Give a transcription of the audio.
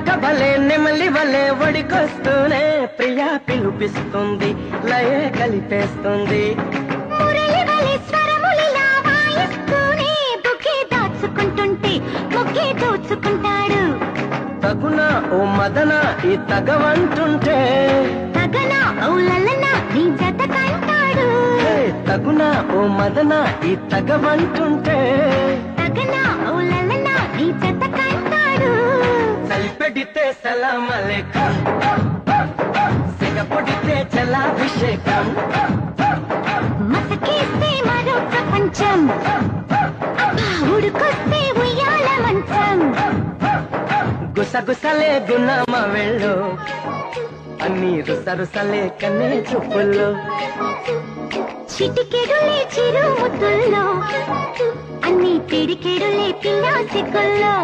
నడక భలే నెమలి వలే ఒడికొస్తూనే ప్రియా పిలుపిస్తుంది లయే కలిపేస్తుంది మురళి వలె స్వరములిలా వాయిస్తూనే బుకే దాచుకుంటుంటే ముగ్గే దోచుకుంటాడు తగునా ఓ మదన ఈ తగవంటుంటే తగనా ఓ లలనా నీ జత కంటాడు తగునా ఓ మదన ఈ తగవంటుంటే తగనా ఓ లలనా నీ జత కంటాడు సల్పెడితే సలాం అలైకుం సిగపొడితే జలాభిషేకం మసకేస్తే మరో ప్రపంచం ఉడుకొస్తే ఉయ్యాల మంచం గుసగుసలే గున్నామ వెళ్ళు అన్ని రుసరుసలే కన్నే చూపుల్లో చిటికెడులే చిరు ముద్దుల్లో అన్ని పిడికెడులే పిల్ల సిగ్గుల్లో